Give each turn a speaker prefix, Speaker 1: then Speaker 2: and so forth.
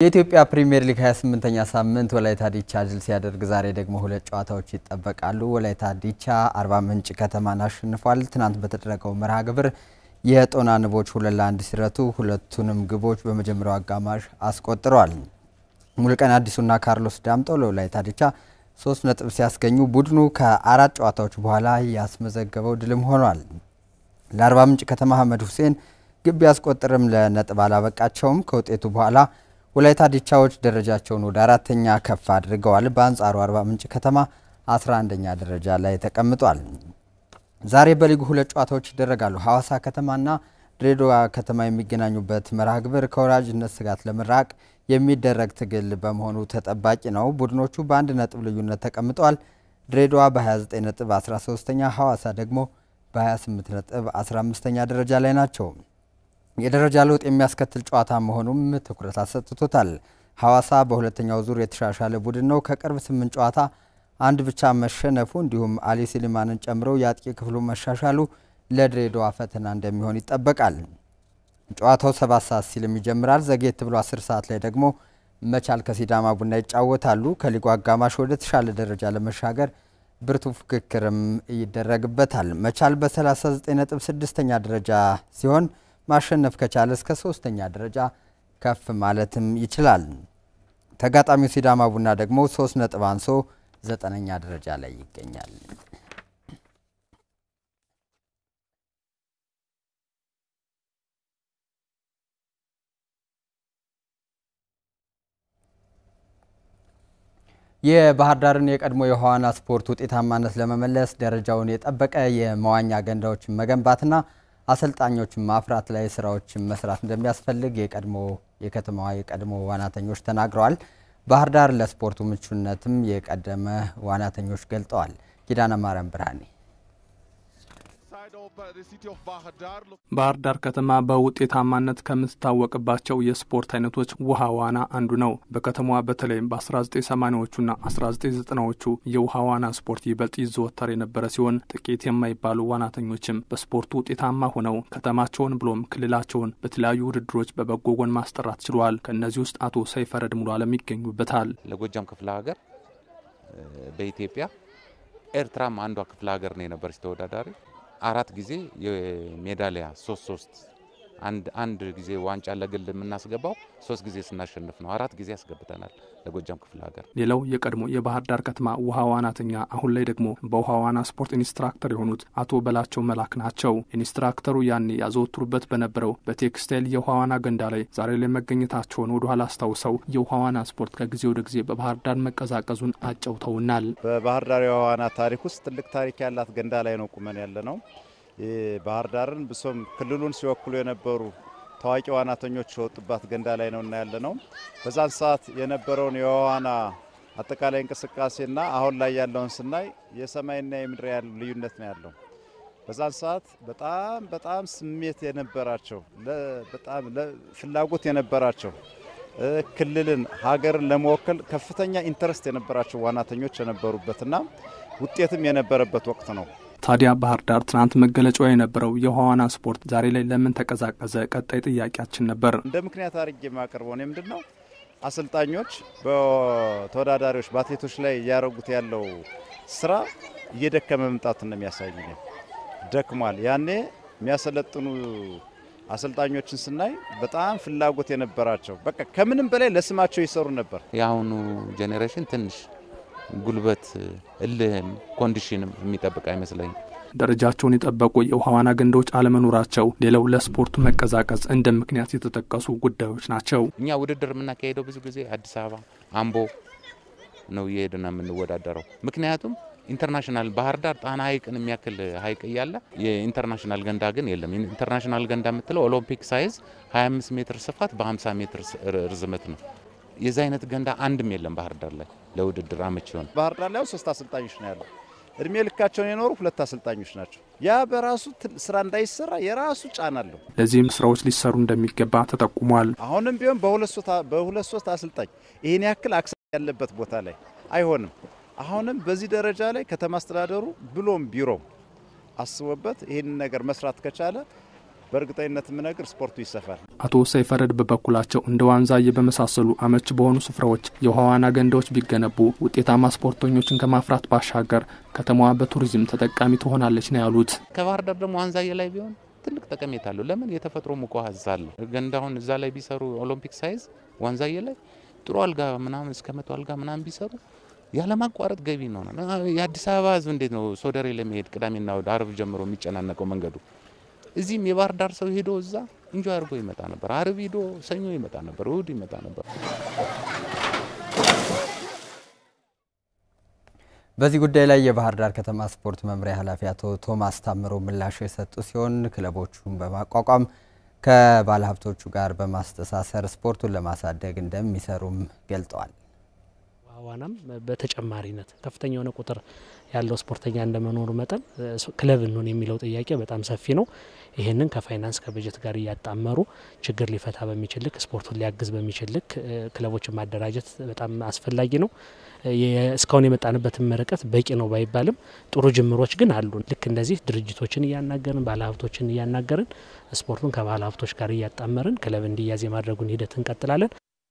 Speaker 1: የኢትዮጵያ ፕሪሚየር ሊግ 28ኛ ሳምንት ወላይታ ዲቻ ድል ሲያደርግ ዛሬ ደግሞ ሁለት ጨዋታዎች ይጠበቃሉ። ወላይታ ዲቻ አርባ ምንጭ ከተማን አሸንፏል። ትናንት በተደረገው መርሃ ግብር የጦና ንቦች 2-1 ሲረቱ ሁለቱንም ግቦች በመጀመሪያው አጋማሽ አስቆጥረዋል። ሙሉቀን አዲሱና ካርሎስ ዳምጦ ለወላይታ ዲቻ 3 ነጥብ ሲያስገኙ ቡድኑ ከአራት ጨዋታዎች በኋላ ያስመዘገበው ድልም ሆኗል። ለአርባ ምንጭ ከተማ አህመድ ሁሴን ግብ ያስቆጥርም ለነጥብ አላበቃቸውም። ከውጤቱ በኋላ ወላይታ ዲቻዎች ደረጃቸውን ወደ አራተኛ ከፍ አድርገዋል። በአንጻሩ አርባ ምንጭ ከተማ 11ኛ ደረጃ ላይ ተቀምጧል። ዛሬ በሊጉ ሁለት ጨዋታዎች ይደረጋሉ። ሐዋሳ ከተማና ድሬዳዋ ከተማ የሚገናኙበት መርሃ ግብር ከወራጅነት ስጋት ለመራቅ የሚደረግ ትግል በመሆኑ ተጠባቂ ነው። ቡድኖቹ በአንድ ነጥብ ልዩነት ተቀምጠዋል። ድሬዳዋ በ29 ነጥብ 13ኛ፣ ሐዋሳ ደግሞ በ28 ነጥብ 15ኛ ደረጃ ላይ ናቸው። የደረጃ ለውጥ የሚያስከትል ጨዋታ መሆኑም ትኩረት አሰጥቶታል። ሐዋሳ በሁለተኛው ዙር የተሻሻለ ቡድን ነው። ከቅርብ 8 ጨዋታ አንድ ብቻ መሸነፉ እንዲሁም አሊ ሲሊማንን ጨምሮ የአጥቂ ክፍሉ መሻሻሉ ለድሬዳዋ ፈተና እንደሚሆን ይጠበቃል። ጨዋታው 7 ሰዓት ሲልም ይጀምራል። ዘግየት ብሎ 10 ሰዓት ላይ ደግሞ መቻል ከሲዳማ ቡና ይጫወታሉ። ከሊጉ አጋማሽ ወደ ተሻለ ደረጃ ለመሻገር ብርቱ ፍክክርም ይደረግበታል። መቻል በ39 ነጥብ 6ኛ ደረጃ ሲሆን ማሸነፍ ከቻለ እስከ 3ኛ ደረጃ ከፍ ማለትም ይችላል። ተጋጣሚው ሲዳማ ቡና ደግሞ 3 ነጥብ አንሶ 9ኛ ደረጃ ላይ ይገኛል። የባህር ዳርን የቀድሞ የዋና ስፖርት ውጤታማነት ለመመለስ ደረጃውን የጠበቀ የመዋኛ ገንዳዎችን መገንባትና አሰልጣኞችን ማፍራት ላይ ስራዎችን መስራት እንደሚያስፈልግ የከተማዋ የቀድሞ ዋናተኞች ተናግረዋል። ባህር ዳር ለስፖርቱ ምቹነትም የቀደመ ዋናተኞች ገልጠዋል። ኪዳነ ማርያም ብርሃኔ
Speaker 2: ባህር ዳር ከተማ በውጤታማነት ከምትታወቅባቸው የስፖርት አይነቶች ውሃ ዋና አንዱ ነው። በከተማዋ በተለይም በ1980ዎቹና 1990ዎቹ የውሃ ዋና ስፖርት ይበልጥ ይዘወተር የነበረ ሲሆን ጥቂት የማይባሉ ዋናተኞችም በስፖርቱ ውጤታማ ሆነው ከተማቸውን ብሎም ክልላቸውን በተለያዩ ውድድሮች በበጎ ጎን ማስጠራት ችለዋል። ከነዚህ ውስጥ አቶ ሰይፈረድ ሙሉ ዓለም ይገኙበታል።
Speaker 3: ለጎጃም ክፍለ ሀገር በኢትዮጵያ ኤርትራም አንዷ ክፍለ ሀገር ነው የነበረች ተወዳዳሪ 4 ጊዜ የሜዳሊያ 3 አንድ ጊዜ ዋንጫ ለግል የምናስገባው 3 ጊዜ ስናሸንፍ ነው። 4 ጊዜ ያስገብተናል ለጎጃም ክፍለ ሀገር።
Speaker 2: ሌላው የቀድሞ የባህር ዳር ከተማ ውሃ ዋናተኛ አሁን ላይ ደግሞ በውሃ ዋና ስፖርት ኢንስትራክተር የሆኑት አቶ በላቸው መላክ ናቸው። ኢንስትራክተሩ ያኔ ያዘወትሩበት በነበረው በቴክስታይል የውሃ ዋና ገንዳ ላይ ዛሬ ላይ መገኘታቸውን ወደ ኋላ አስታውሰው የውሃ ዋና ስፖርት ከጊዜ ወደ ጊዜ በባህር ዳር መቀዛቀዙን አጫውተውናል።
Speaker 4: በባህር ዳር የውሃ ዋና ታሪክ ውስጥ ትልቅ ታሪክ ያላት ገንዳ ላይ ነው ቁመን ያለ ነው። ባህር ዳርን ብሶም ክልሉን ሲወክሉ የነበሩ ታዋቂ ዋናተኞች ወጥባት ገንዳ ላይ ነውና ያለነው። በዛን ሰዓት የነበረውን የዋና አጠቃላይ እንቅስቃሴና አሁን ላይ ያለውን ስናይ የሰማይና የምድር ያለው ልዩነት ነው ያለው። በዛን ሰዓት በጣም ስሜት የነበራቸው በጣም ፍላጎት የነበራቸው ክልልን ሀገርን ለመወከል ከፍተኛ ኢንተረስት የነበራቸው ዋናተኞች የነበሩበትና ውጤትም የነበረበት ወቅት ነው።
Speaker 2: ታዲያ ባህር ዳር ትናንት መገለጫው የነበረው የውሃ ዋና ስፖርት ዛሬ ላይ ለምን ተቀዛቀዘ? ቀጣይ ጥያቄያችን ነበር።
Speaker 4: እንደ ምክንያት አድርጌ ማቀርበው ነው ምንድነው አሰልጣኞች በተወዳዳሪዎች በአትሌቶች ላይ ያረጉት ያለው ስራ እየደከመ መምጣቱን ነው የሚያሳየው። ደክሟል። ያኔ የሚያሰለጥኑ አሰልጣኞችን ስናይ በጣም ፍላጎት የነበራቸው በቃ ከምንም በላይ ለስማቸው ይሰሩ ነበር።
Speaker 3: ያሁኑ ጄኔሬሽን ትንሽ ጉልበት እልህም ኮንዲሽንም የሚጠብቅ አይመስለኝም።
Speaker 2: ደረጃቸውን የጠበቁ የውሃ ዋና ገንዳዎች አለመኖራቸው ሌላው ለስፖርቱ መቀዛቀዝ እንደ ምክንያት የተጠቀሱ ጉዳዮች ናቸው።
Speaker 3: እኛ ውድድር የምናካሄደው ብዙ ጊዜ አዲስ አበባ አምቦ ነው እየሄድን የምንወዳደረው። ምክንያቱም ኢንተርናሽናል ባህር ዳር ጣና ሐይቅን የሚያክል ሐይቅ እያለ የኢንተርናሽናል ገንዳ ግን የለም። ኢንተርናሽናል ገንዳ የምትለው ኦሎምፒክ ሳይዝ 25 ሜትር ስፋት በ50 ሜትር ርዝመት ነው። የዛ አይነት ገንዳ አንድም የለም ባህር ዳር ላይ ለውድድር አመቺ ሆነ።
Speaker 4: ባህር ዳር ላይ 3 አሰልጣኞች ነው ያለው። እድሜ ልካቸውን የኖሩ 2 አሰልጣኞች ናቸው። ያ በራሱ ስራ እንዳይሰራ የራሱ ጫና አለው።
Speaker 2: ለዚህም ስራዎች ሊሰሩ እንደሚገባ ተጠቁሟል።
Speaker 4: አሁንም ቢሆን በ2-3 አሰልጣኝ ይሄን ያክል አክሰስ ያለበት ቦታ ላይ አይሆንም። አሁንም በዚህ ደረጃ ላይ ከተማ አስተዳደሩ ብሎም ቢሮ አስቦበት ይሄን ነገር መስራት ከቻለ በእርግጠኝነት ምነግር ስፖርቱ ይሰፋል።
Speaker 2: አቶ ሰይፈረድ በበኩላቸው እንደ ዋንዛዬ በመሳሰሉ አመች በሆኑ ስፍራዎች የውሃ ዋና ገንዳዎች ቢገነቡ ውጤታማ ስፖርተኞችን ከማፍራት ባሻገር ከተማዋ በቱሪዝም ተጠቃሚ ትሆናለች ነው ያሉት።
Speaker 3: ከባህር ዳር ደግሞ ዋንዛዬ ላይ ቢሆን ትልቅ ጠቀሜታ አለው። ለምን የተፈጥሮ ሙቅ ውሃ አለ። ገንዳውን እዛ ላይ ቢሰሩ ኦሎምፒክ ሳይዝ ዋንዛዬ ላይ ጥሩ አልጋ ምናምን እስከ 100 አልጋ ምናምን ቢሰሩ ያለማቋረጥ ገቢ ነው። የአዲስ አበባ ህዝብ እንዴት ነው ሶደሬ ለመሄድ ቅዳሜና እሁድ አርብ ጀምሮ የሚጨናነቀው መንገዱ? እዚህም የባህር ዳር ሰው ሄዶ እዛ ኢንጆይ አድርጎ ይመጣ ነበር። አርብ ሄዶ ሰኞ ይመጣ ነበር፣ እሁድ ይመጣ ነበር።
Speaker 1: በዚህ ጉዳይ ላይ የባህር ዳር ከተማ ስፖርት መምሪያ ኃላፊ አቶ ቶማስ ታምሮ ምላሽ የሰጡ ሲሆን ክለቦቹን በማቋቋም ከባለሀብቶቹ ጋር በማስተሳሰር ስፖርቱን ለማሳደግ እንደሚሰሩም ገልጠዋል።
Speaker 5: ዋናም በተጨማሪነት ከፍተኛ የሆነ ቁጥር ያለው ስፖርተኛ እንደመኖሩ መጠን ክለብ እንሆን የሚለው ጥያቄ በጣም ሰፊ ነው። ይሄንን ከፋይናንስ ከበጀት ጋር ያጣመሩ ችግር ሊፈታ በሚችል ልክ ስፖርቱን ሊያግዝ በሚችል ልክ ክለቦችን ማደራጀት በጣም አስፈላጊ ነው። እስካሁን የመጣንበትን መረቀት በቂ ነው ባይባልም ጥሩ ጅምሮች ግን አሉ። ልክ እንደዚህ ድርጅቶችን እያናገርን ባለሀብቶችን እያናገርን ስፖርቱን ከባለሀብቶች ጋር እያጣመርን ክለብ እንዲያዝ የማድረጉን ሂደት እንቀጥላለን።